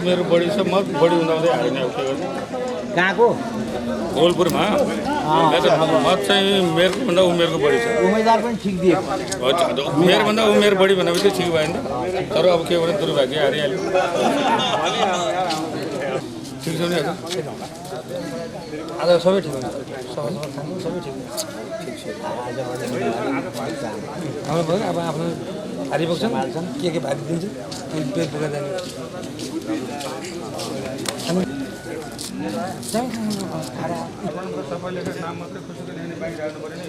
मेरो बढी छ म बढी उदाउँदै हाल्ने अब के गर्नु कहाँको गोलपुरमा मत चाहिँ मेरो भन्दा उमेरको बढी छ उम्मेदवार पनि ठिक दिएको मेरो भन्दा उमेर बढी भनेपछि ठिक भएन तर अब के भने दुर्भाग्य हारिहाल्यो ठिक छ नि आज सबै ठिक हुन्छ सबै ठिक हाम्रो भयो अब आफ्नो भारी बोक्छन् के भारी दिन्छ अनि पेट बोकेर जाने सबैले नाम मात्रै खुसीको लेख्ने बाइक राख्नु पऱ्यो नि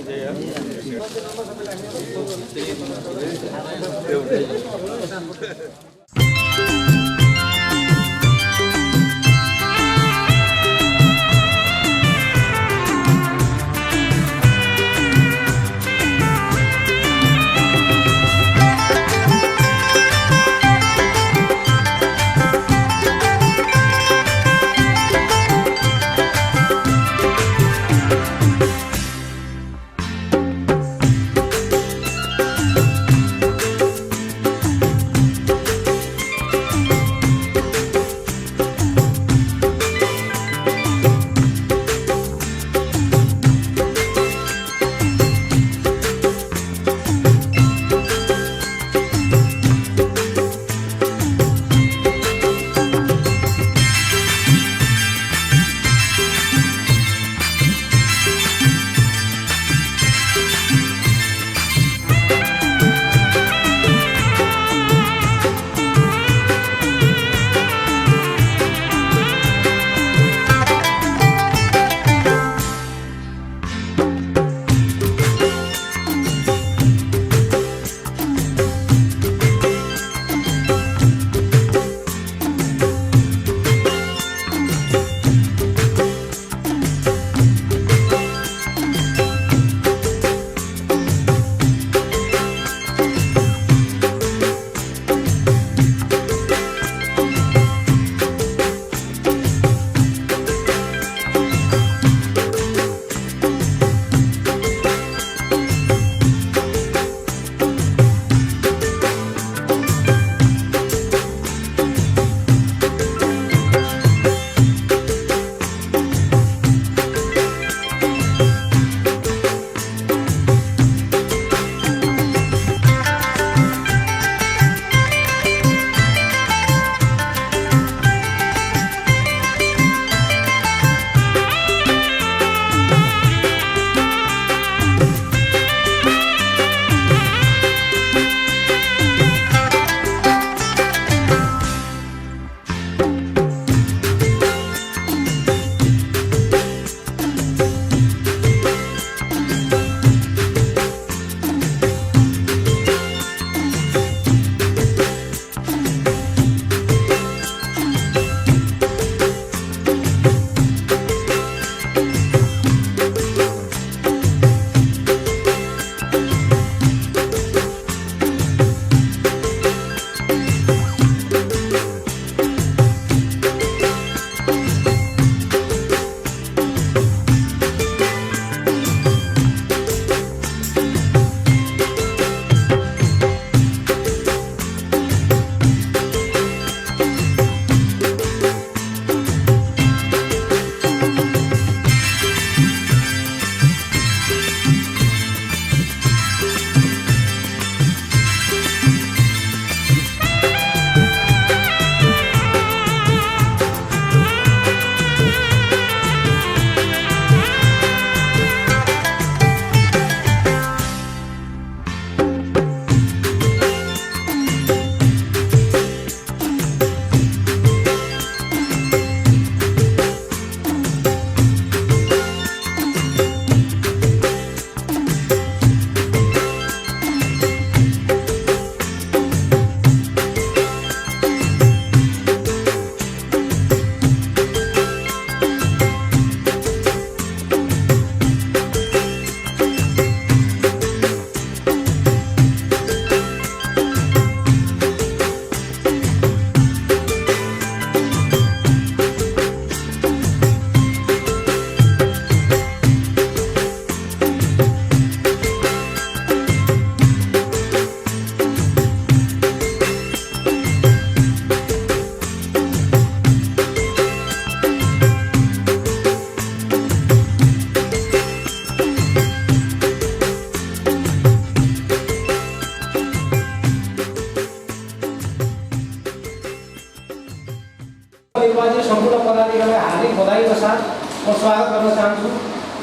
नवनिर्वाचित सम्पूर्ण पदाधिकारीलाई हार्दिक बधाईका साथ म स्वागत गर्न चाहन्छु।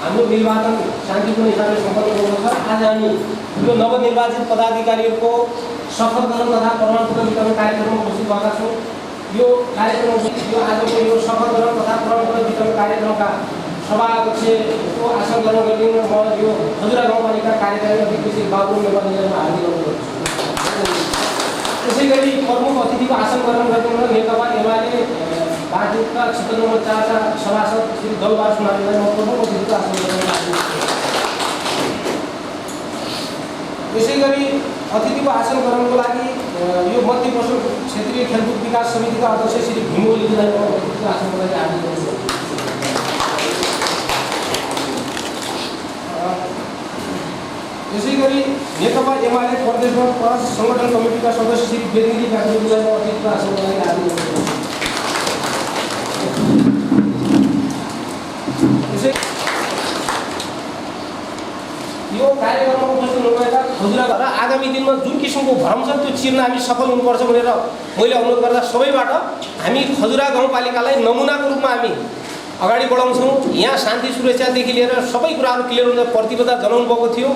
हाम्रो निर्वाचन शान्तिपूर्ण हिसाबले सम्पन्न भएको छ। आज हामी यो नवनिर्वाचित पदाधिकारीहरूको शपथ ग्रहण तथा प्रमाणपत्र वितरण कार्यक्रममा उपस्थित भएका छौँ। यो कार्यक्रम आजको यो शपथ ग्रहण तथा प्रमाणपत्र वितरण कार्यक्रमका सभाध्यक्षको आसन ग्रहण गर्ने म यो हजुरा गाउँपालिका कार्यकारी अध्यक्ष श्री बाबु नेपालीलाई हार्दिक अनुरोध गर्छु। त्यसै गरी प्रमुख अतिथिको आसन ग्रहण गर्ने नेकपा एमाले पार्टीका क्षेत्र नम्बर 4 का सभासद श्री दलबहादुर सुनारलाई म प्रमुख अतिथिको आसन ग्रहण गर्छु। त्यसै गरी अतिथिको आसन ग्रहणको लागि यो मध्यपश्चिम क्षेत्रीय खेलकुद विकास समितिका अध्यक्ष श्री भीम ओलीलाई म अतिथिको आसनको लागि हार्दिक अनुरोध गर्छु। त्यसै गरी नेकपा एमाले प्रदेशमा प्रदेश सङ्गठन कमिटीका सदस्य श्री बेदगिरी काजीलाई म अतिथिको आसनको लागि हार्दिक अनुरोध गर्छु। यो कार्यक्रममा उपस्थित हुनुभएका हजुरहरू र आगामी दिनमा जुन किसिमको भ्रम छ त्यो चिर्न हामी सफल हुनुपर्छ भनेर मैले अनुरोध गर्दा सबैबाट हामी खजुरा गाउँपालिकालाई नमुनाको रूपमा हामी अगाडि बढाउँछौँ। यहाँ शान्ति सुरक्षादेखि लिएर सबै कुराहरू क्लियर हुन्छ, प्रतिबद्धता जनाउनु भएको थियो।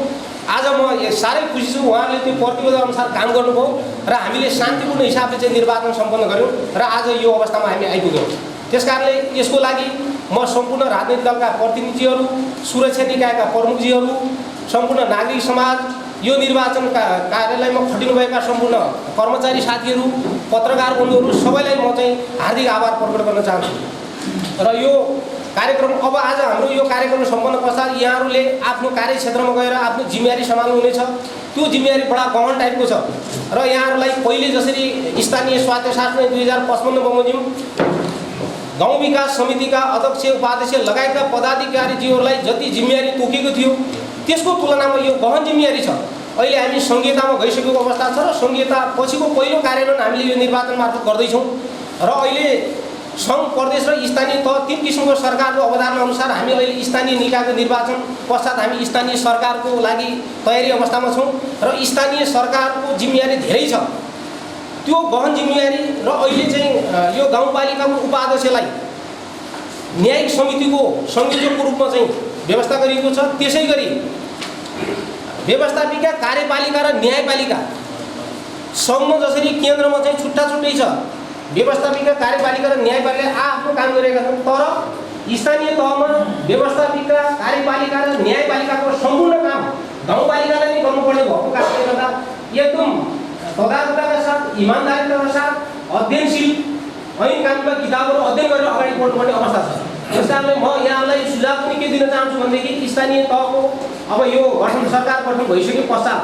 आज म साह्रै खुसी छु उहाँहरूले त्यो प्रतिबद्धता अनुसार काम गर्नुभयो र हामीले शान्तिपूर्ण हिसाबले चाहिँ निर्वाचन सम्पन्न गऱ्यौँ र आज यो अवस्थामा हामी आइपुग्यौँ। त्यसकारणले यसको लागि म सम्पूर्ण राजनैतिक दलका प्रतिनिधिहरू, सुरक्षा निकायका प्रमुखजीहरू, सम्पूर्ण नागरिक समाज, यो निर्वाचन कार्यालयमा खटिनुभएका सम्पूर्ण कर्मचारी साथीहरू, पत्रकार बन्धुहरू सबैलाई म चाहिँ हार्दिक आभार प्रकट गर्न चाहन्छु। र यो कार्यक्रम अब आज हाम्रो यो कार्यक्रम सम्पन्न पश्चात यहाँहरूले आफ्नो कार्यक्षेत्रमा गएर आफ्नो जिम्मेवारी सम्हाल्नुहुनेछ। त्यो जिम्मेवारी बडा गहन टाइपको छ र यहाँहरूलाई पहिले जसरी स्थानीय स्वास्थ्य शास्त्र 2055 बमोजिम गाउँ विकास समितिका अध्यक्ष उपाध्यक्ष लगायतका पदाधिकारीजीहरूलाई जति जिम्मेवारी तोकेको थियो त्यसको तुलनामा यो गहन जिम्मेवारी छ। अहिले हामी संहितामा गइसकेको अवस्था छ र संहिता पछिको पहिलो कार्यान्वयन हामीले यो निर्वाचन मार्फत गर्दैछौँ र अहिले सङ्घ प्रदेश र स्थानीय तह 3 किसिमको सरकारको अवधारणा अनुसार हामी अहिले स्थानीय निकायको निर्वाचन पश्चात हामी स्थानीय सरकारको लागि तयारी अवस्थामा छौँ र स्थानीय सरकारको जिम्मेवारी धेरै छ। त्यो गहन जिम्मेवारी र अहिले चाहिँ यो गाउँपालिकाको उपाध्यक्षलाई न्यायिक समितिको संयोजकको रूपमा चाहिँ व्यवस्था गरिएको छ। त्यसै गरी व्यवस्थापिका कार्यपालिका र न्यायपालिका सङ्घमा जसरी केन्द्रमा चाहिँ छुट्टा छुट्टै छ, व्यवस्थापिका कार्यपालिका र न्यायपालिका आफ्नो काम गरेका छन्, तर स्थानीय तहमा व्यवस्थापिका कार्यपालिका र न्यायपालिकाको सम्पूर्ण काम गाउँपालिकालाई नै गर्नुपर्ने भएको कारणले गर्दा एकदम तदारुताका साथ, इमान्दारिताका साथ, अध्ययनशील ऐन कानुनका किताबहरू अध्ययन गरेर अगाडि बढ्नुपर्ने अवस्था छ। त्यस कारणले म यहाँलाई सुझाव पनि के दिन चाहन्छु भनेदेखि स्थानीय तहको अब यो सरकार गठन भइसके पश्चात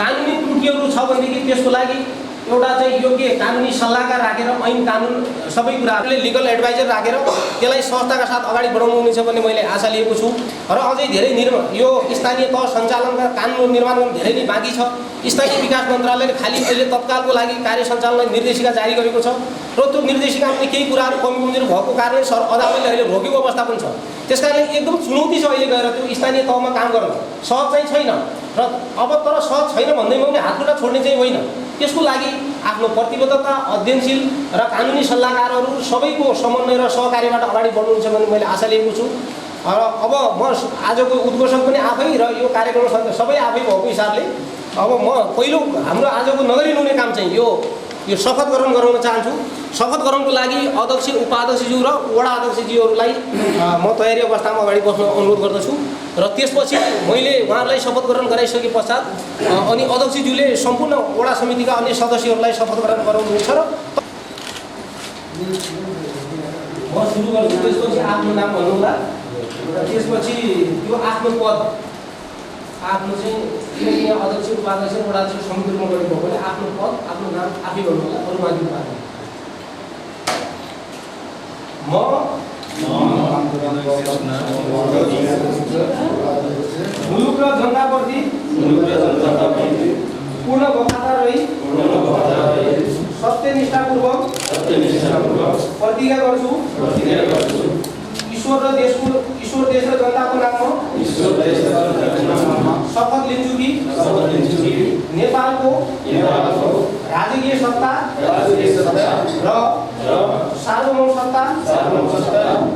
कानुनी त्रुटिहरू छ भनेदेखि त्यसको लागि एउटा चाहिँ योग्य कानुनी सल्लाहकार राखेर ऐन कानुन सबै कुराहरूले लिगल एडभाइजर राखेर त्यसलाई संस्थाका साथ अगाडि बढाउनु हुनेछ भन्ने मैले आशा लिएको छु। र अझै धेरै यो स्थानीय तह सञ्चालनका कानुन निर्माण गर्न धेरै नै बाँकी छ। स्थानीय विकास मन्त्रालयले खालि अहिले तत्कालको लागि कार्य सञ्चालन निर्देशिका जारी गरेको छ र त्यो निर्देशिकामा पनि केही कुराहरू कमी कमजोरी भएको कारणले अदालतले अहिले रोकेको अवस्था पनि छ। त्यसकारणले एकदम चुनौती छ अहिले गएर त्यो स्थानीय तहमा काम गर्न सहज चाहिँ छैन र अब तर सहज छैन भन्दैमा पनि हातखुट्टा छोड्ने चाहिँ होइन। त्यसको लागि आफ्नो प्रतिबद्धता, अध्ययनशील र कानुनी सल्लाहकारहरू सबैको समन्वय र सहकार्यबाट अगाडि बढ्नुहुन्छ भन्ने मैले आशा लिएको छु। र अब म आजको उद्घोषक पनि आफै र यो कार्यक्रम सबै आफै भएको हिसाबले अब म पहिलो हाम्रो आजको नगरी नुने काम चाहिँ यो शपथ ग्रहण गराउन चाहन्छु। शपथ ग्रहणको लागि अध्यक्ष, उपाध्यक्षज्यू र वडा अध्यक्षज्यूहरूलाई म तयारी अवस्थामा अगाडि बस्न अनुरोध गर्दछु र त्यसपछि मैले उहाँहरूलाई शपथ ग्रहण गराइसके पश्चात अनि अध्यक्षज्यूले सम्पूर्ण वडा समितिका अन्य सदस्यहरूलाई शपथ ग्रहण गराउनुहुन्छ र म सुरु गर्छु। त्यसपछि आफ्नो नाम भन्नुहोला र त्यसपछि त्यो आफ्नो पद आफ्नो चाहिँ किनकि यहाँ अध्यक्ष, उपाध्यक्ष, वडा अध्यक्ष समितिमा गरेको भने आफ्नो पद, आफ्नो नाम आफै भन्नुहोला, अरू माथि पार्नु। म मुलुक र जनताप्रति पूर्ण वफादार रही सत्यनिष्ठापूर्वक प्रतिज्ञा गर्छु ईश्वर देश र जनताको नाममा शपथ लिन्छु कि नेपालको राजकीय सत्ता र सार्वभौम सत्ता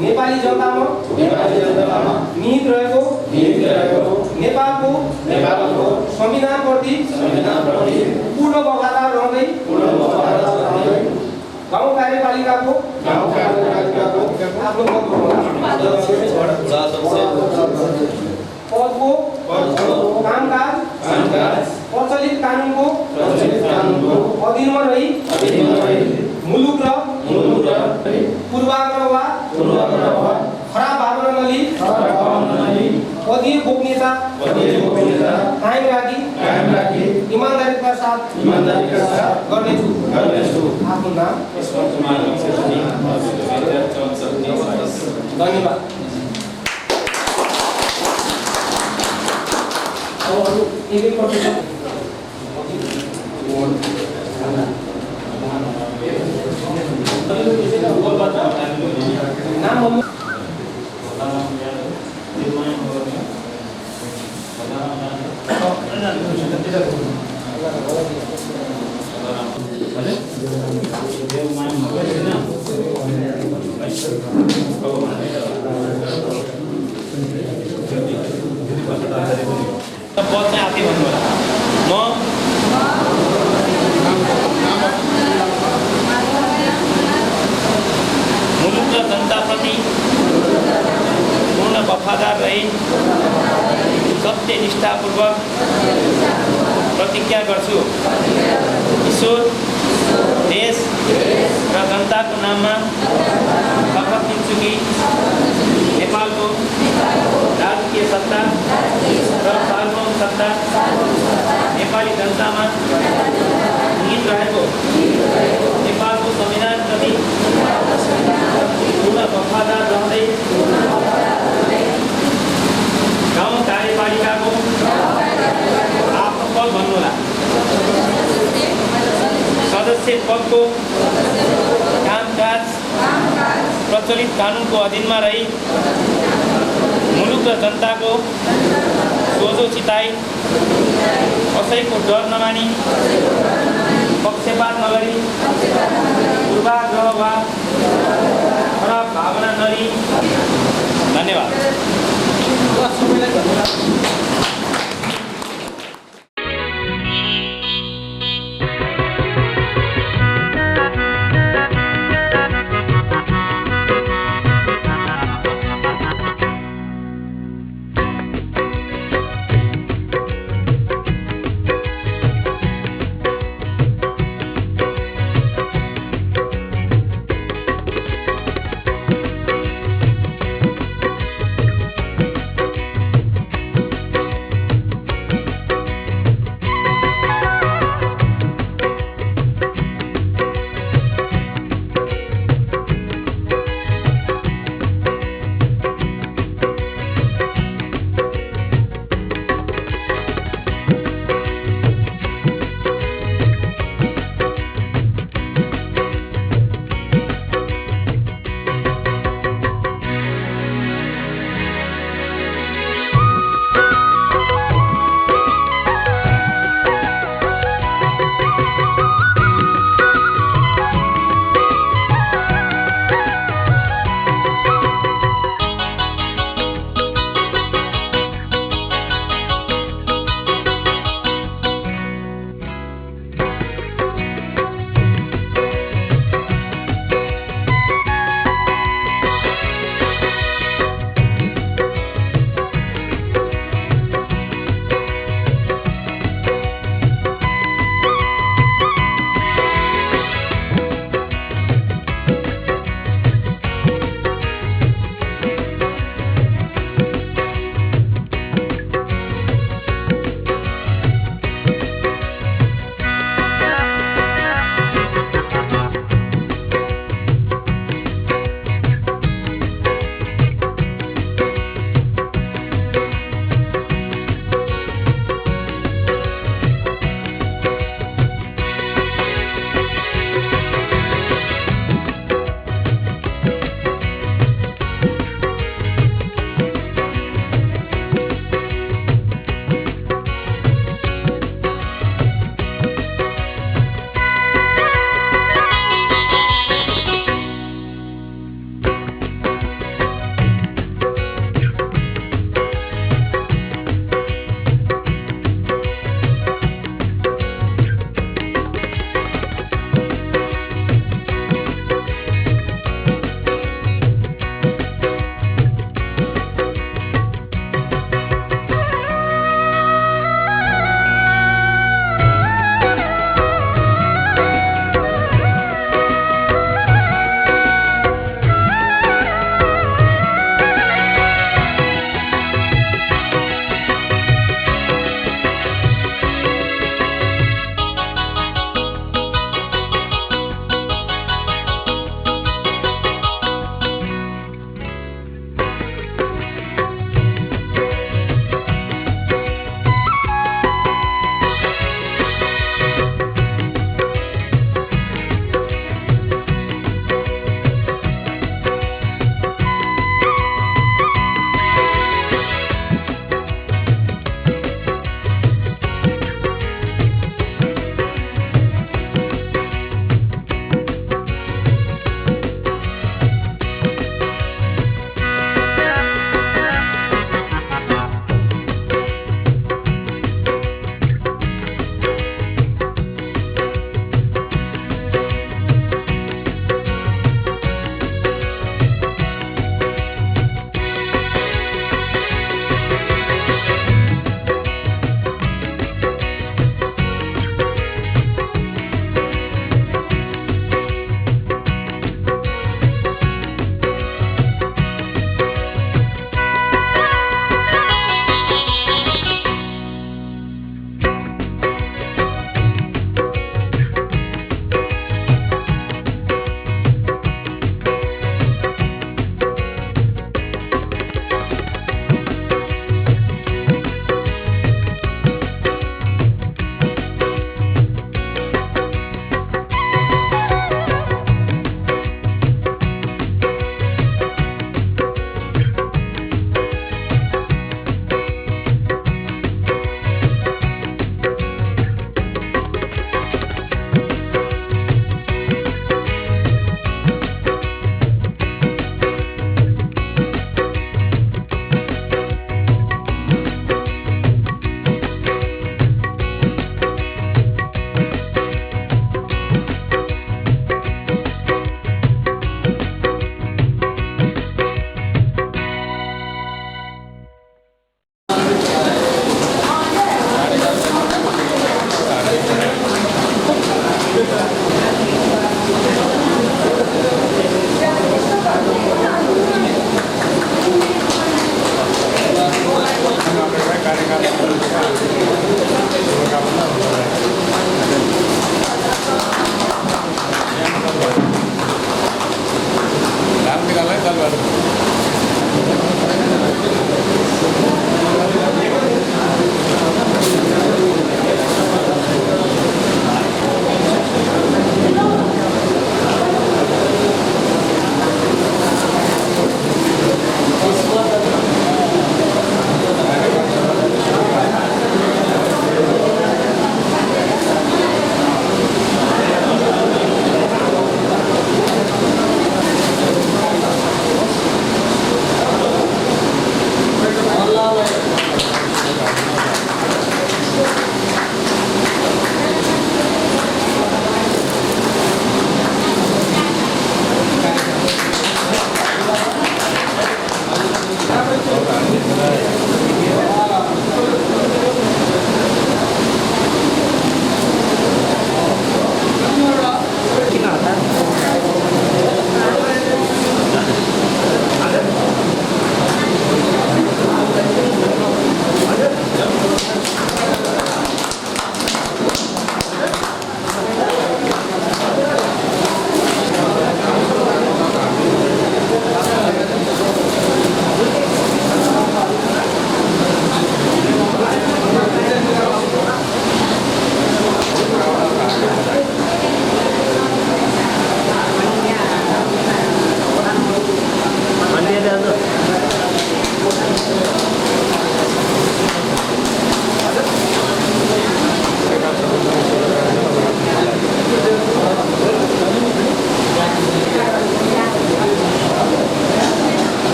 नेपाली जनतामा निहित रहेको नेपालको संविधानप्रति पूर्ण वफादार रहँदै गाउँ कार्यपालिकाको आफ्नो पदको कामकाज प्रचलित कानुनको अधीनमा रही मुलुक र पूर्वाग्रह वा खराब भावना नलिई पदीय गोपनीयता कायम राखी इमानदारीका साथ गर्नेछु। आफ्नो नाम धन्यवाद। एक नाम पद चाहिँ आफै भन्नु होला। म मुलुक र जनताप्रति पूर्ण वफादार रही सत्यनिष्ठापूर्वक प्रतिज्ञा गर्छु। ईश्वर, देश र जनताको नाममा शपथ लिन्छु कि नेपालको राजकीय सत्ता र सार्वभौम सत्ता नेपाली जनतामा निहित रहेको नेपालको संविधानप्रति पूर्ण वफादार रहँदै गाउँ कार्यपालिकाको आफ्नो पद भन्नुहोला सदस्य पदको कामकाज प्रचलित कानुनको अधीनमा रही मुलुक र जनताको सोझो चिताई कसैको डर नमानी पक्षपात नगरी पूर्वाग्रह वा खराब भावना नलिई। धन्यवाद। निकालना है कल वाले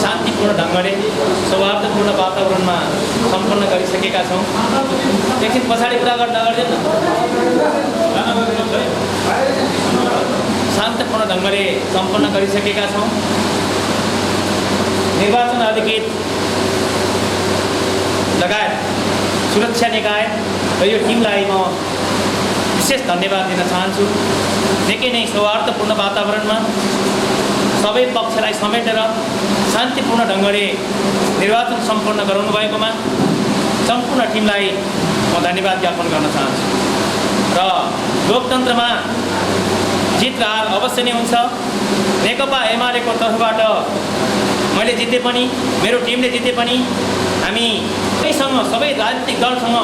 शान्तिपूर्ण ढङ्गले सौहार्दपूर्ण वातावरणमा सम्पन्न गरिसकेका छौँ। एकछिन पछाडि कुरा गर्न नगर्दैन शान्तपूर्ण ढङ्गले सम्पन्न गरिसकेका छौँ। निर्वाचन अधिकृत लगायत सुरक्षा निकाय र यो टिमलाई म विशेष धन्यवाद दिन चाहन्छु। निकै नै सौहार्दपूर्ण वातावरणमा सबै पक्षलाई समेटेर शान्तिपूर्ण ढङ्गले निर्वाचन सम्पन्न गराउनु भएकोमा सम्पूर्ण टिमलाई म धन्यवाद ज्ञापन गर्न चाहन्छु। र लोकतन्त्रमा जित र हार अवश्य नै हुन्छ। नेकपा एमालेको तर्फबाट मैले जिते पनि मेरो टिमले जिते पनि हामी सबै राजनीतिक दलसँग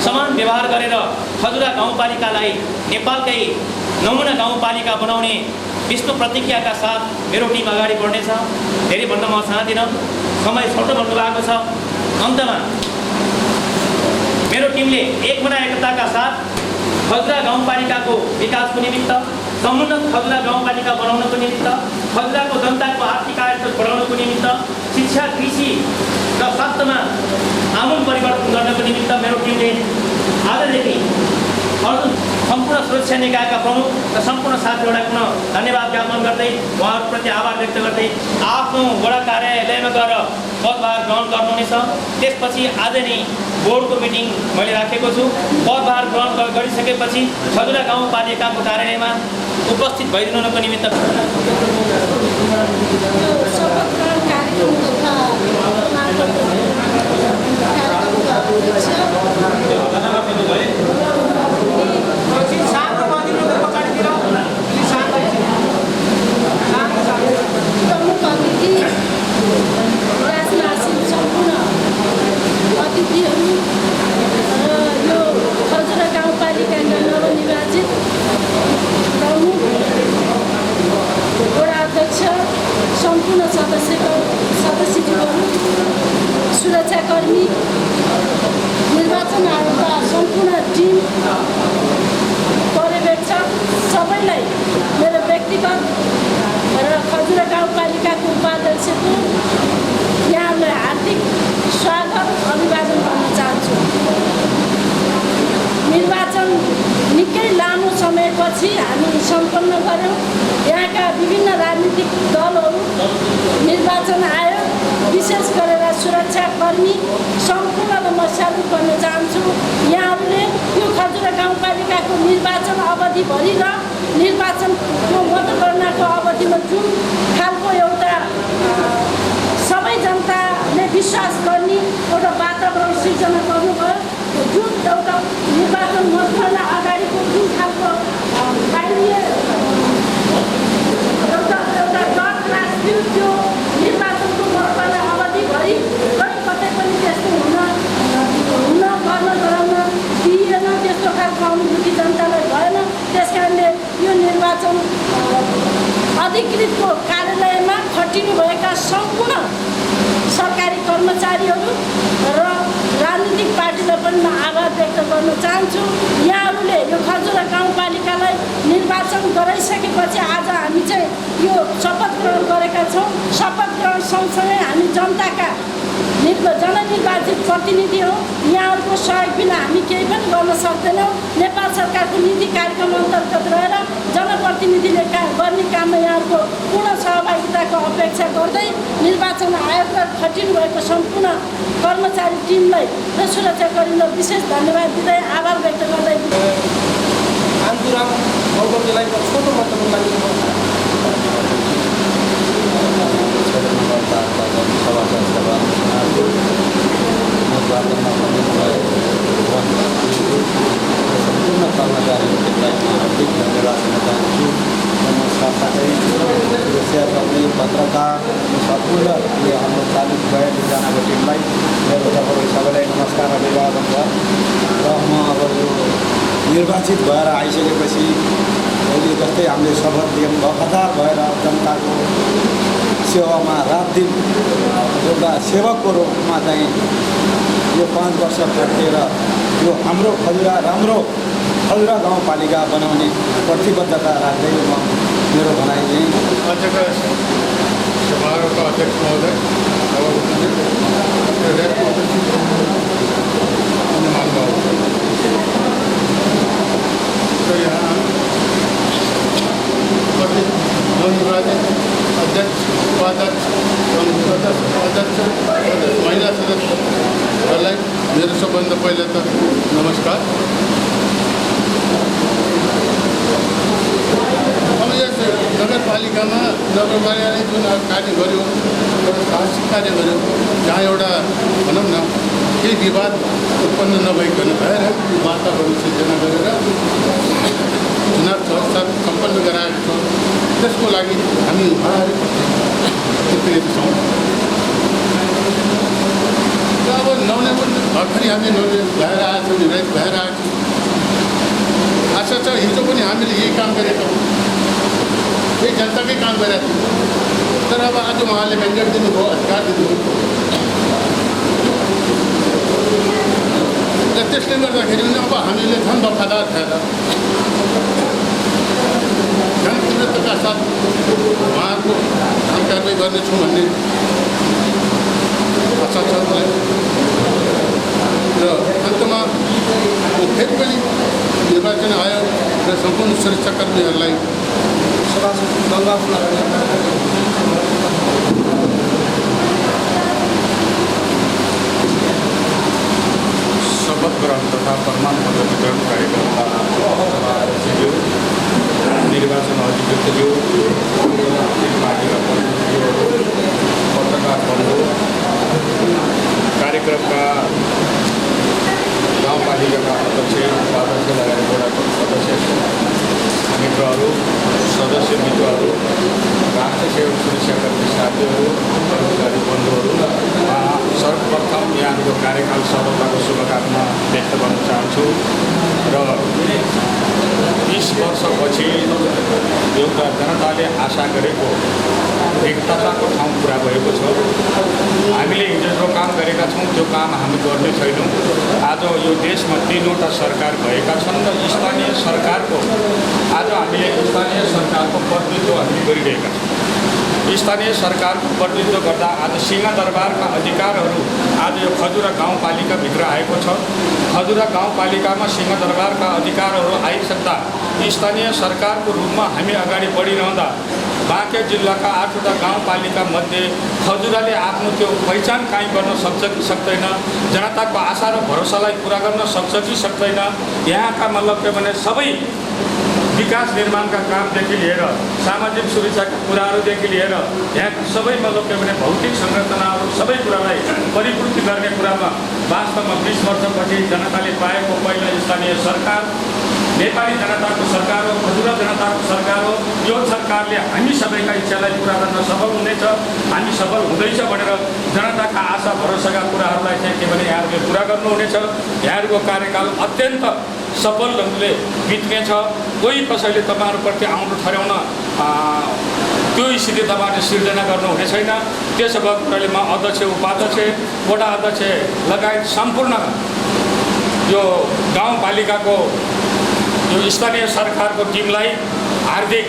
समान व्यवहार गरेर खजुरा गाउँपालिकालाई नेपालकै नमुना गाउँपालिका बनाउने विष्णु प्रतिज्ञाका साथ मेरो टिम अगाडि बढ्नेछ। धेरै भन्न म चाहदिनँ, समय छोटो भन्नुभएको छ। अन्तमा मेरो टिमले एकमना एकताका साथ खजुरा गाउँपालिकाको विकासको निमित्त, समुन्नत खजुरा गाउँपालिका बनाउनको निमित्त, खजुराको जनताको आर्थिक आय बढाउनको निमित्त, शिक्षा, कृषि र स्वास्थ्यमा आमूल परिवर्तन गर्नको निमित्त मेरो टिमले आजदेखि अर्जुन सम्पूर्ण सुरक्षा निकायका प्रमुख र सम्पूर्ण साथीहरूलाई पुनः धन्यवाद ज्ञापन गर्दै उहाँहरूप्रति आभार व्यक्त गर्दै आफ्नो वडा कार्यालयमा गएर पदभार ग्रहण गर्नुहुनेछ। त्यसपछि आज नै बोर्डको मिटिङ मैले राखेको छु। पदभार ग्रहण गरिसकेपछि खजुरा गाउँपालिकाको कार्यालयमा उपस्थित भइदिनुको निमित्त प्रमुख अतिथि राजमासिक सम्पूर्ण अतिथिहरू र यो खजुरा गाउँपालिकाका नवनिर्वाचित प्रमुख वडा अध्यक्ष, सम्पूर्ण सदस्यज्यूहरू, सुरक्षाकर्मी, निर्वाचन आयोगका सम्पूर्ण टिम, पर्यवेक्षक सबैलाई मेरो व्यक्तिगत र खजुरा गाउँपालिकाको उपाध्यक्षको यहाँलाई हार्दिक स्वागत, अभिवादन गर्न चाहन्छु। निर्वाचन निकै लामो समयपछि हामी सम्पन्न गऱ्यौँ। यहाँका विभिन्न राजनीतिक दलहरू, निर्वाचन आयोग, विशेष गरेर सुरक्षाकर्मी सम्पूर्णलाई म स्यालुट गर्न चाहन्छु। यहाँहरूले यो खजुरा गाउँपालिकाको निर्वाचन अवधिभरि र निर्वाचनको मतगणनाको अवधिमा जुन खालको एउटा सबै जनताले विश्वास गर्ने एउटा वातावरण सिर्जना गर्नुभयो, जुन एउटा निर्वाचन मतगणना अगाडिको जुन खालको बाहिरिए एउटा डर लाग्थ्यो, त्यो निर्वाचनको मतगणना अवधिभरि कतै पनि त्यस्तो हुन गर्न गराउन दिइएन। त्यस्तो खालको अनुभूति जनतालाई भएन। त्यस कारणले यो निर्वाचन अधिकृतको कार्यालयमा खटिनुभएका सम्पूर्ण सरकारी कर्मचारीहरू र राजनीतिक पार्टीलाई पनि म आभार व्यक्त गर्न चाहन्छु। यहाँहरूले यो खजुरा गाउँपालिकालाई निर्वाचन गराइसकेपछि आज हामी चाहिँ यो शपथ ग्रहण गरेका छौँ। शपथ ग्रहण सँगसँगै हामी जनताका जननिर्वाचित प्रतिनिधि हो। यहाँहरूको सहयोग बिना हामी केही पनि गर्न सक्दैनौँ। नेपाल सरकारको नीति कार्यक्रम अन्तर्गत रहेर जनप्रतिनिधिले गर्ने काममा यहाँहरूको पूर्ण सहभागिताको अपेक्षा गर्दै निर्वाचन आयोगका खटिनु भएको सम्पूर्ण कर्मचारी टिमलाई र सुरक्षाकर्मीलाई विशेष धन्यवाद दिँदै आभार व्यक्त गर्दै आन्दुराम गौतमजीलाई छोटो मतको लागि सम्पूर्ण कर्मचारीहरूलाई हार्दिक धन्यवाद दिन चाहन्छु। म साथसाथै सुरक्षाकर्मी, पत्रकार, सम्पूर्ण यो हाम्रो 40-42जनाको टिमलाई मेरो तर्फबाट सबैलाई नमस्कार, अभिवादन छ। र म अब यो निर्वाचित भएर आइसकेपछि अहिले जस्तै हामीले शपथ लियौँ, वफादार भएर जनताको सेवामा रात दिन एउटा सेवकको रूपमा चाहिँ यो 5 वर्ष पर्खेर यो हाम्रो राम्रो खजुरा गाउँपालिका बनाउने प्रतिबद्धता राख्दै म मेरो भनाइ चाहिँ समारोहका अध्यक्ष महोदय, यहाँ नवनिर्वाचित अध्यक्ष, उपाध्यक्ष, महिला सदस्यहरूलाई मेरो सबभन्दा पहिला त नमस्कार। अब यस नगरपालिकामा नगरपालिकाले जुन कार्य गर्यो, एउटा साहसिक कार्य गर्यो, जहाँ एउटा भनौँ न केही विवाद उत्पन्न नभइकन भएर वातावरण सिर्जना गरेर चुनाव सम्पन्न गराएको छौँ। त्यसको लागि हामी कृतज्ञ छौँ। र अब भर्खरै हामी भएर आएको छौँ, निर्वाचित भएर आएको छौँ। आशा छ हिजो पनि हामीले यही काम गरेका हौँ, यही जनताकै काम गरेका थियौँ। तर अब आज उहाँले म्यान्डेट दिनुभयो, अधिकार दिनुभयो। र त्यसले गर्दाखेरि अब हामीले झन् वफादार भएर गर्नेछौँ भन्ने आशा छ मलाई। र अन्तमा फेरि पनि निर्वाचन आयोग र सम्पूर्ण सुरक्षाकर्मीहरूलाई शपथ ग्रहण तथा प्रमाण पत्र वितरण कार्यक्रममा अध्यक्षज्यू, निर्वाचन अधिकृतज्यू, पार्टीका प्रतिनिधिहरू, पत्रकार बन्धु, कार्यक्रमका गाउँपालिकाका अध्यक्ष, उपाध्यक्ष लगायत वडाको सदस्य मित्रहरू, सदस्य मित्रहरू, राष्ट्रिय सेवक सुरक्षाकर्मी साथीहरू, कर्मचारी बन्धुहरू, सर्वप्रथम यहाँको कार्यकाल सफलताको शुभकामना व्यक्त गर्न चाहन्छु। र 20 वर्षपछि एउटा जनताले आशा गरेको एकताको ठाउँ पुरा भएको छ। हामीले हिजो जो काम गरेका छौँ त्यो काम हामी गर्दै छैनौँ। आज यो देशमा 3वटा सरकार भएका छन् र स्थानीय सरकारको आज हामीले स्थानीय सरकारको प्रतिनिधित्व हामी गरिरहेका छौँ। स्थानीय सरकारको प्रतिनिधित्व गर्दा आज सिंहदरबारका अधिकारहरू आज यो खजुरा गाउँपालिकाभित्र आएको छ। खजुरा गाउँपालिकामा सिंहदरबारका अधिकारहरू आइसक्दा स्थानीय सरकारको रूपमा हामी अगाडि बढिरहँदा बाँके जिल्लाका 8वटा गाउँपालिका मध्ये खजुराले आफ्नो त्यो पहिचान कायम गर्न सक्छ कि सक्दैन, जनताको आशा र भरोसालाई पुरा गर्न सक्छ कि सक्दैन, यहाँका मतलब के भने सबै विकास निर्माणका कामदेखि लिएर सामाजिक सुरक्षाका कुराहरूदेखि लिएर यहाँका सबै मतलब के भने भौतिक संरचनाहरू सबै कुरालाई परिपूर्ति गर्ने कुरामा वास्तवमा 20 वर्षपछि जनताले पाएको पहिलो स्थानीय सरकार नेपाली जनताको सरकार हो, खजुरा जनताको सरकार हो। यो सरकारले हामी सबैका इच्छालाई पुरा गर्न सफल हुनेछ, हामी सफल हुँदैछ भनेर जनताका आशा भरोसाका कुराहरूलाई चाहिँ के भने यहाँहरूले पुरा गर्नुहुनेछ। यहाँहरूको कार्यकाल अत्यन्त सफल ढङ्गले बित्नेछ। कोही कसैले तपाईँहरूप्रति आउनु ठहराउन त्यो स्थिति तपाईँहरूले सिर्जना गर्नुहुने छैन। त्यसो भएको कुराले म अध्यक्ष, उपाध्यक्ष, वडा अध्यक्ष लगायत सम्पूर्ण यो गाउँपालिकाको यो स्थानीय सरकारको टिमलाई हार्दिक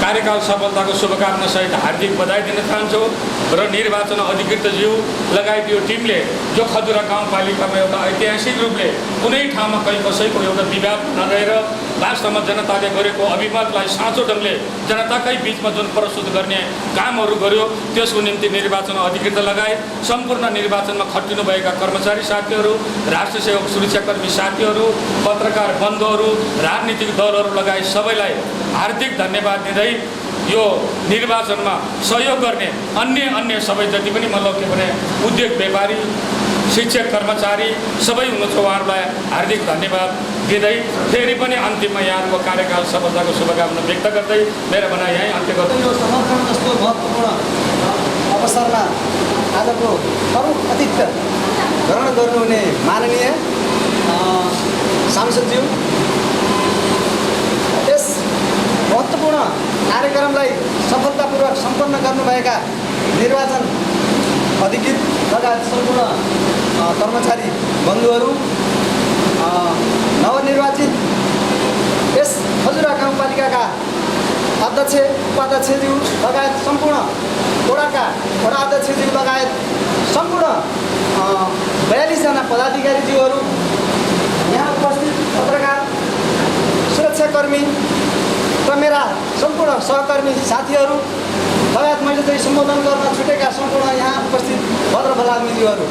कार्यकाल सफलताको शुभकामना सहित हार्दिक बधाई दिन चाहन्छु। र निर्वाचन अधिकृतज्यू लगायत यो टिमले जो खजुरा गाउँपालिकामा एउटा ऐतिहासिक रूपले कुनै ठाउँमा कहीँ कसैको एउटा विवाद नरहेर वास्तवमा जनताले गरेको अभिमतलाई साँचो ढङ्गले जनताकै बिचमा जुन प्रस्तुत गर्ने कामहरू गर्यो त्यसको निम्ति निर्वाचन अधिकृत लगायत सम्पूर्ण निर्वाचनमा खटिनुभएका कर्मचारी साथीहरू, राष्ट्रिय सेवक सुरक्षाकर्मी साथीहरू, पत्रकार बन्धुहरू, राजनीतिक दलहरू लगायत सबैलाई हार्दिक धन्यवाद दिँदै यो निर्वाचनमा सहयोग गर्ने अन्य सबै जति पनि मतलब के भने उद्योग व्यापारी, शिक्षक, कर्मचारी सबै हुनुहुन्छ उहाँहरूलाई हार्दिक धन्यवाद दिँदै फेरि पनि अन्तिममा यहाँहरूको कार्यकाल सफलताको शुभकामना व्यक्त गर्दै मेरो भनाइ यहीँ अन्त्य गर्दै यो समर्पण जस्तो महत्त्वपूर्ण अवसरमा आजको प्रमुख अतिथि ग्रहण गर्नुहुने माननीय सांसदज्यू, यस महत्त्वपूर्ण कार्यक्रमलाई सफलतापूर्वक सम्पन्न गर्नुभएका निर्वाचन अधिकृत लगायत सम्पूर्ण कर्मचारी बन्धुहरू, नवनिर्वाचित यस खजुरा गाउँपालिकाका अध्यक्ष, उपाध्यक्षज्यू लगायत सम्पूर्ण वडाका वडा अध्यक्षज्यू लगायत सम्पूर्ण 42 जना पदाधिकारीज्यूहरू, यहाँ उपस्थित पत्रकार, सुरक्षाकर्मी र मेरा सम्पूर्ण सहकर्मी साथीहरू लगायत मैले चाहिँ सम्बोधन गर्न छुटेका सम्पूर्ण यहाँ उपस्थित भद्र भलादमीज्यूहरू,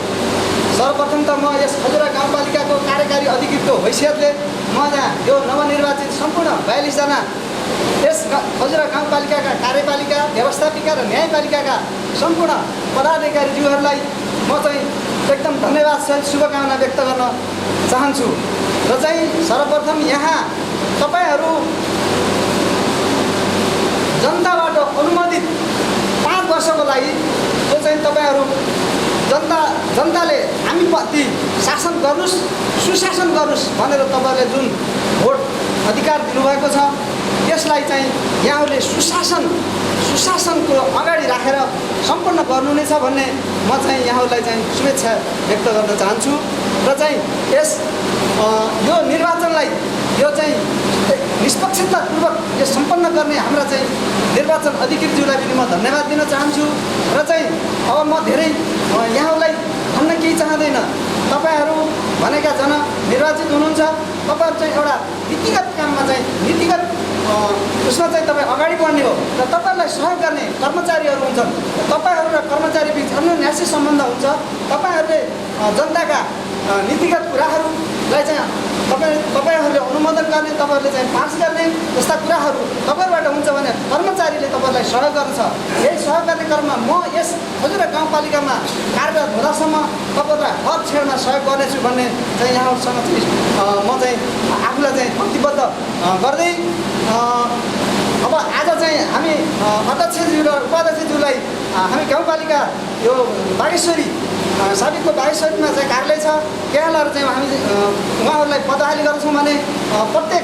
सर्वप्रथम त म यस खजुरा गाउँपालिकाको कार्यकारी अधिकृतको हैसियतले म यहाँ यो नवनिर्वाचित सम्पूर्ण 42 जना यस खजुरा गाउँपालिकाका कार्यपालिका, व्यवस्थापिका र न्यायपालिकाका सम्पूर्ण पदाधिकारीज्यूहरूलाई म चाहिँ एकदम धन्यवाद सहित शुभकामना व्यक्त गर्न चाहन्छु। र चाहिँ सर्वप्रथम यहाँ तपाईँहरू जनताबाट अनुमोदित 5 वर्षको लागि जो चाहिँ तपाईँहरू जनताले हामीप्रति शासन गर्नुहोस्, सुशासन गर्नुहोस् भनेर तपाईँहरूले जुन भोट अधिकार दिनुभएको छ त्यसलाई चाहिँ यहाँहरूले सुशासनको अगाडि राखेर सम्पन्न गर्नुहुनेछ भन्ने म चाहिँ यहाँहरूलाई चाहिँ शुभेच्छा व्यक्त गर्न चाहन्छु। र चाहिँ यस यो निर्वाचनलाई यो चाहिँ निष्पक्षतापूर्वक यो सम्पन्न गर्ने हाम्रा चाहिँ निर्वाचन अधिकृतज्यूलाई पनि म धन्यवाद दिन चाहन्छु र चाहिँ अब म धेरै यहाँलाई भन्न केही चाहँदैन। तपाईँहरू भनेका निर्वाचित हुनुहुन्छ, तपाईँहरू चाहिँ एउटा नीतिगत काममा चाहिँ नीतिगत उसमा चाहिँ तपाईँ अगाडि बढ्ने हो र तपाईँहरूलाई सहयोग गर्ने कर्मचारीहरू हुन्छन्। तपाईँहरू र कर्मचारी बिच अन्योन्यासी सम्बन्ध हुन्छ। तपाईँहरूले जनताका नीतिगत कुराहरूलाई चाहिँ तपाईँहरूले अनुमोदन गर्ने, तपाईँहरूले चाहिँ पास गर्ने जस्ता कुराहरू तपाईँहरूबाट हुन्छ भने कर्मचारीले तपाईँहरूलाई सहयोग गर्छ। यही सहयोग गर्ने क्रममा म यस खजुरा गाउँपालिकामा कार्यरत हुँदासम्म तपाईँहरूलाई हर क्षणमा सहयोग गर्नेछु भन्ने चाहिँ यहाँहरूसँग चाहिँ म चाहिँ आफूलाई चाहिँ प्रतिबद्ध गर्दै अब आज चाहिँ हामी अध्यक्षज्यू र उपाध्यक्षज्यूलाई हामी गाउँपालिका यो बागेश्वरी साबिकको बागेश्वरीमा चाहिँ कार्यालय छ, त्यहाँ लगेर चाहिँ हामी उहाँहरूलाई पदहाली गर्छौँ भने प्रत्येक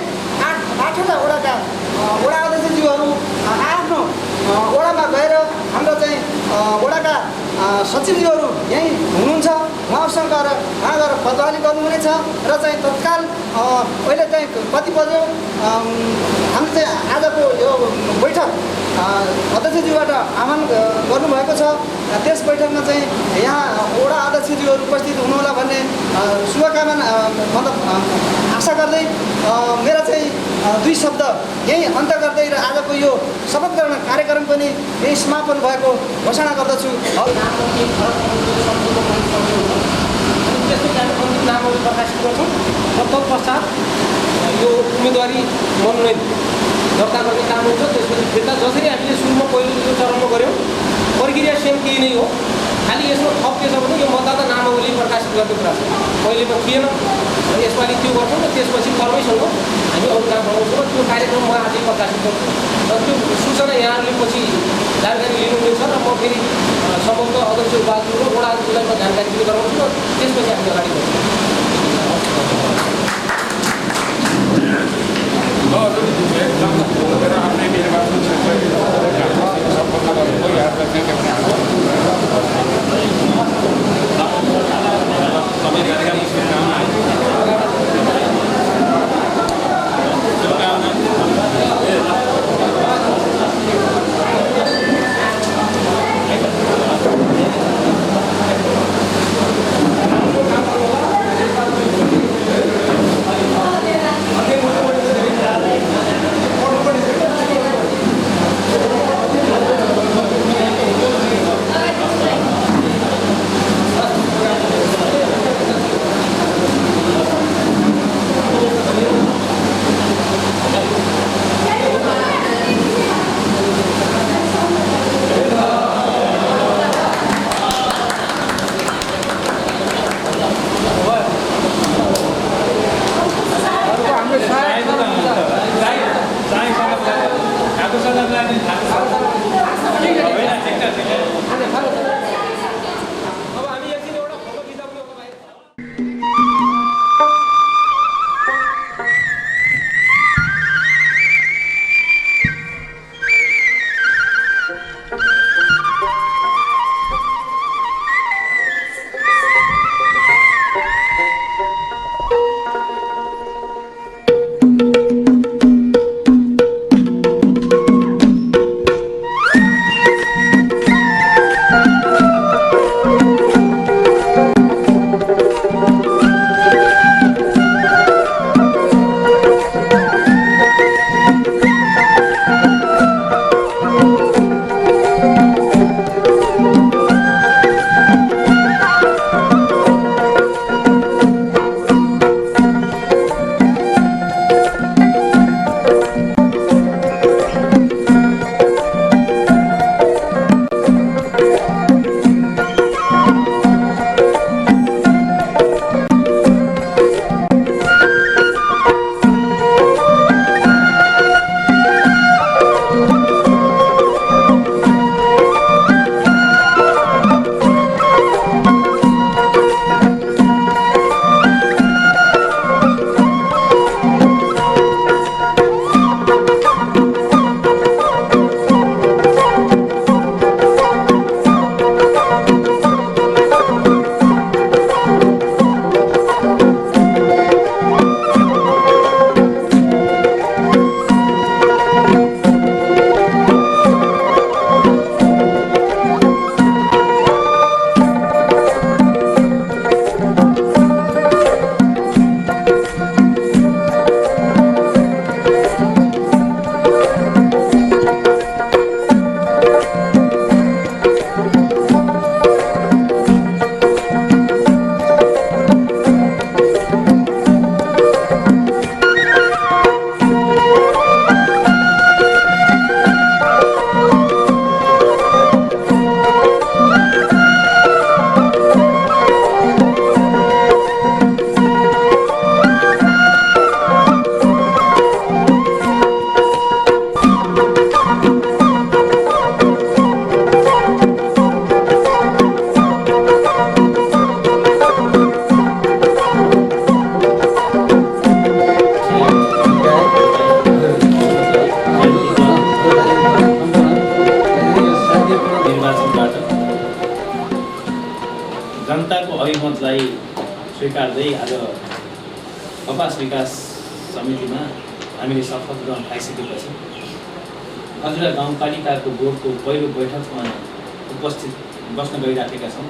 आठवटा वडाका वडा अध्यक्षज्यूहरू आफ्नो वडामा गएर हाम्रो चाहिँ वडाका सचिवज्यूहरू यहीँ हुनुहुन्छ, उहाँहरूसँग गएर उहाँ गएर पदहाली गर्नुहुनेछ र चाहिँ तत्काल अहिले चाहिँ कति बज्यो हामी चाहिँ आजको यो बैठक अध्यक्षज्यूबाट आह्वान गर्नुभएको छ। त्यस बैठकमा चाहिँ यहाँ वडा अध्यक्षज्यूहरू उपस्थित हुनुहोला भन्ने शुभकामना मतलब आशा गर्दै मेरा चाहिँ दुई शब्द यही अन्त गर्दै र आजको यो शपथ ग्रहण कार्यक्रम पनि यही समापन भएको घोषणा गर्दछु। त्यस्तो अन्तिम नामहरू प्रकाशित गर्छौँ र तत्पश्चात यो उम्मेदवारी मनोनयन दर्ता गर्ने काम हुन्छ। त्यसपछि फिर्ता जसरी हामीले सुरुमा पहिलो चरणमा गऱ्यौँ प्रक्रिया सेम केही नै हो, खालि यसमा थप के छ भने यो मतदाता नामावली प्रकाशित गर्ने कुरा छ, पहिलेमा थिएन। यसपालि त्यो गर्छौँ र त्यसपछि कर्मैसँग हामी अरू काम बनाउँछौँ र त्यो कार्यक्रम म आजै प्रकाशित गर्छु र त्यो सूचना यहाँहरूले पछि जानकारी लिनुहुनेछ र म फेरि सम्बन्ध अध्यक्ष उपाध्यक्ष र वडा अध्यक्षलाई म जानकारी दिने गराउँछु र त्यसपछि हामी अगाडि बढ्छौँ। मेरा अपने निर्वाचन क्षेत्र सबभन्दा बढी याद रख्ने के भने अनुरोधलाई स्वीकार्दै आज कपास विकास समितिमा हामीले शपथ ग्रहण खाइसकेपछि खजुरा गाउँपालिकाको बोर्डको पहिलो बैठकमा उपस्थित बस्न गइराखेका छौँ।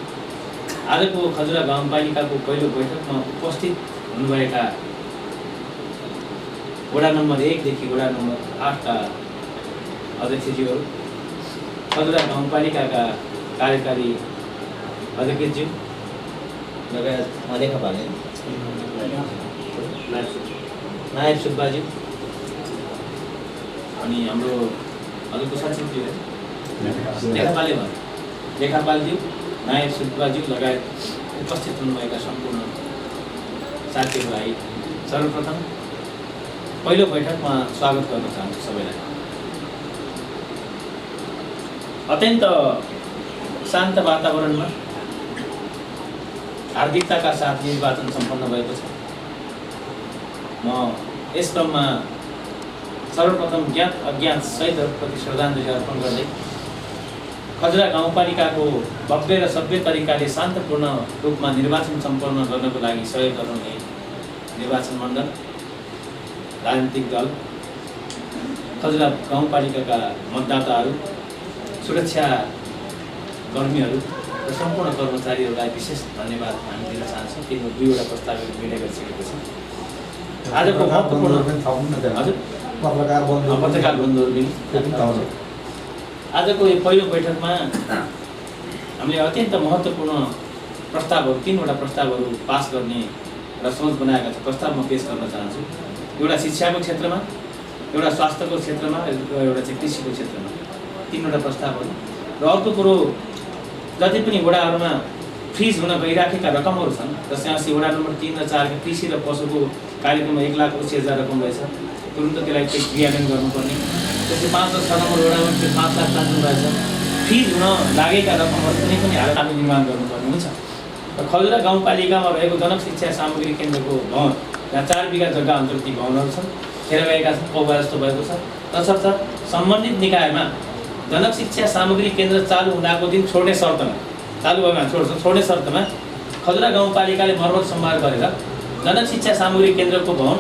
आजको खजुरा गाउँपालिकाको पहिलो बैठकमा उपस्थित हुनुभएका वडा नम्बर 1 देखि वडा नम्बर 8 का अध्यक्षज्यूहरू, खजुरा गाउँपालिकाका कार्यकारी अध्यक्षज्यू लगायत लेखापाल नायब सुब्बाज्यू अनि हाम्रो हजुरको सचिवज्यू लेखापालज्यू नायब सुब्बाज्यू लगायत उपस्थित हुनुभएका सम्पूर्ण साथीहरूलाई सर्वप्रथम पहिलो बैठकमा स्वागत गर्न चाहन्छु सबैलाई। अत्यन्त शान्त वातावरणमा हार्दिकताका साथ निर्वाचन सम्पन्न भएको छ। म यस क्रममा सर्वप्रथम ज्ञात अज्ञात शहीदहरूप्रति श्रद्धाञ्जली अर्पण गर्दै खजुरा गाउँपालिकाको भव्य र सभ्य तरिकाले शान्तपूर्ण रूपमा निर्वाचन सम्पन्न गर्नको लागि सहयोग गराउने निर्वाचन मण्डल, राजनीतिक दल, खजुरा गाउँपालिकाका मतदाताहरू, सुरक्षा कर्मीहरू र सम्पूर्ण कर्मचारीहरूलाई विशेष धन्यवाद हामी दिन चाहन्छौँ। किनभने 2वटा प्रस्तावहरू निर्णय गरिसकेको छ। आजको महत्त्वपूर्ण हजुर पत्रकार बन्धुहरूले आजको यो पहिलो बैठकमा हामीले अत्यन्त महत्त्वपूर्ण प्रस्तावहरू 3वटा प्रस्तावहरू पास गर्ने र सोच बनाएका छ। प्रस्ताव म पेश गर्न चाहन्छु। एउटा शिक्षाको क्षेत्रमा, एउटा स्वास्थ्यको क्षेत्रमा र एउटा चाहिँ कृषिको क्षेत्रमा 3वटा प्रस्तावहरू। र अर्को कुरो, जति पनि वडाहरूमा फ्रिज हुन गइराखेका रकमहरू छन्, जस्तै अस्ति वडा नम्बर 3 र 4 का कृषि र पशुको कार्यक्रममा 1,80,000 रकम रहेछ, तुरुन्त त्यसलाई चाहिँ क्रियान्वयन गर्नुपर्ने। त्यसै 5 र 6 नम्बर वडामा चाहिँ 5 लाख तान्नु रहेछ। फ्रिज हुन लागेका रकमहरू कुनै पनि हालतमा निर्माण गर्नुपर्ने हुन्छ। र खजुरा गाउँपालिकामा रहेको जनक शिक्षा सामग्री केन्द्रको भवन, जहाँ 4 बिघा जग्गा अन्तर्गत भवनहरू छन्, खेर गएका छन्, पौवा जस्तो भएको छ। तसर्थ सम्बन्धित निकायमा जनक शिक्षा सामग्री केन्द्र चालु हुँदाको दिन छोड्ने शर्तमा, चालु भएमा छोड्ने शर्तमा खजुरा गाउँपालिकाले मर्मत सम्भार गरेर जनक शिक्षा सामग्री केन्द्रको भवन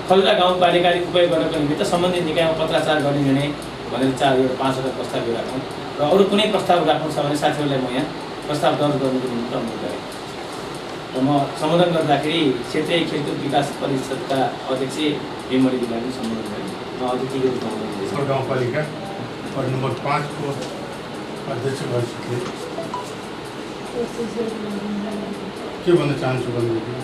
खजुरा गाउँपालिकाले उपयोग गर्नको निमित्त सम्बन्धित निकायमा पत्राचार गरिदिने भनेर 5वटा प्रस्ताव राख्छौँ। र अरू कुनै प्रस्ताव राख्नु छ भने साथीहरूलाई म यहाँ प्रस्ताव दर्ज गर्नुको निमित्त अनुरोध गरेँ। र म सम्बोधन गर्दाखेरि क्षेत्रीय खेलकुद विकास परिषदका अध्यक्ष हेमरी विभागले सम्बोधन गरेँ। म अतिथिको रूपमा गर्दैछु। गाउँपालिका वार्ड नम्बर 5 को अध्यक्ष भइसके के भन्न चाहन्छु भनेदेखि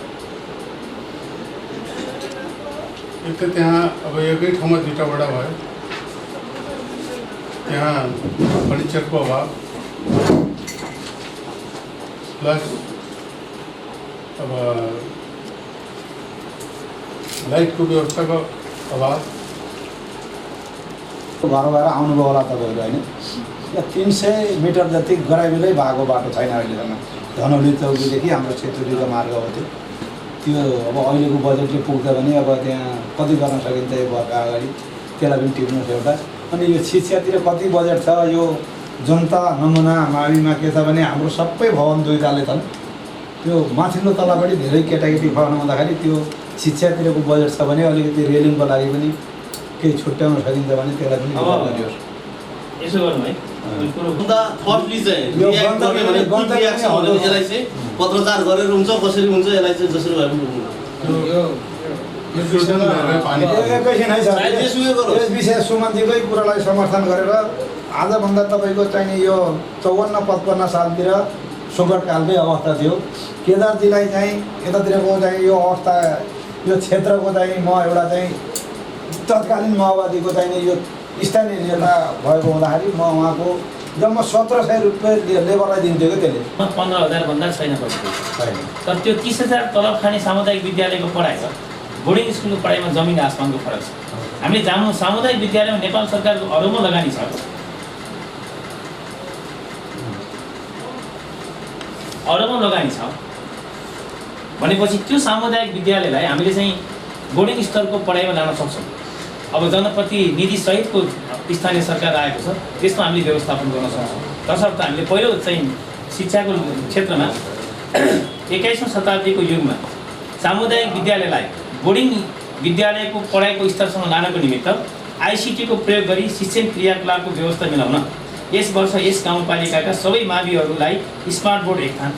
एक त त्यहाँ अब एकै ठाउँमा 2टा वडा भयो, त्यहाँ फर्निचरको अभाव प्लस अब लाइटको व्यवस्थाको अभाव। घर भएर आउनुभयो होला तपाईँहरू होइन। 300 मिटर जति गराइबिलै भएको बाटो छैन अहिलेसम्म। धनौली चौकीदेखि हाम्रो क्षेत्रीय मार्ग हो त्यो अब अहिलेको बजेटले पुग्छ भने अब त्यहाँ कति गर्न सकिन्छ यो वर्ष अगाडि, त्यसलाई पनि टिप्नुहोस् एउटा। अनि यो शिक्षातिर कति बजेट छ, यो जनता नमुना माविमा के छ भने हाम्रो सबै भवन 2 तले छन्। त्यो माथिल्लो तलापट्टि धेरै केटाकेटी भवन हुँदाखेरि त्यो शिक्षातिरको बजेट छ भने अलिकति रेलिङको लागि पनि केही छुट्याउन सकिन्छ भने त्यसलाई पनि गरियोस्। यसो गर्नु है, फर्स्टली चाहिँ यसलाई चाहिँ पत्रचार गरेर हुन्छ, कसरी हुन्छ यसलाई चाहिँ जसरी भए पनि एकैछिन है सर, यस विषय सुमनजीकै कुरालाई समर्थन गरेर आजभन्दा तपाईँको चाहिने यो 54-55 सालतिर सङ्कटकालकै अवस्था थियो। केदारजीलाई चाहिँ यतातिरको चाहिँ यो अवस्था, यो क्षेत्रको चाहिँ म एउटा चाहिँ तत्कालीन माओवादीको चाहिँ यो स्थानीय नेता भएको हुँदाखेरि म उहाँको जम्मा 1700 रुपियाँ लेबरलाई दिन्थ्यो क्या। त्यसले 15,000 भन्दा छैन पैसा, तर त्यो 30,000 तलब खाने सामुदायिक विद्यालयको पढाइ र बोर्डिङ स्कुलको पढाइमा जमिन आसमानको फरक छ। हामीले सामुदायिक विद्यालयमा नेपाल सरकारको अरबौँ लगानी छ। अरबौँ लगानी छ भनेपछि त्यो सामुदायिक विद्यालयलाई हामीले चाहिँ बोर्डिङ स्तरको पढाइमा लान सक्छौँ। अब जनप्रतिनिधि सहितको स्थानीय सरकार आएको छ, त्यसमा हामीले व्यवस्थापन गर्न सक्छौँ। तसर्थ हामीले पहिलो चाहिँ शिक्षाको क्षेत्रमा 21औं शताब्दीको युगमा सामुदायिक विद्यालयलाई बोर्डिङ विद्यालयको पढाइको स्तरसँग लानको निमित्त आइसिटीको प्रयोग गरी शिक्षण क्रियाकलापको व्यवस्था मिलाउन यस वर्ष यस गाउँपालिकाका सबै माविहरूलाई स्मार्ट बोर्ड 1 थान,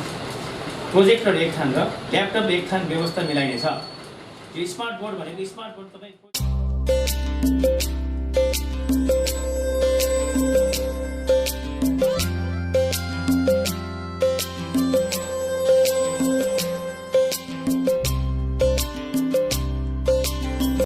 प्रोजेक्टर 1 थान र ल्यापटप 1 थान व्यवस्था मिलाइनेछ। यो स्मार्ट बोर्ड भनेको स्मार्ट बोर्ड तपाईँ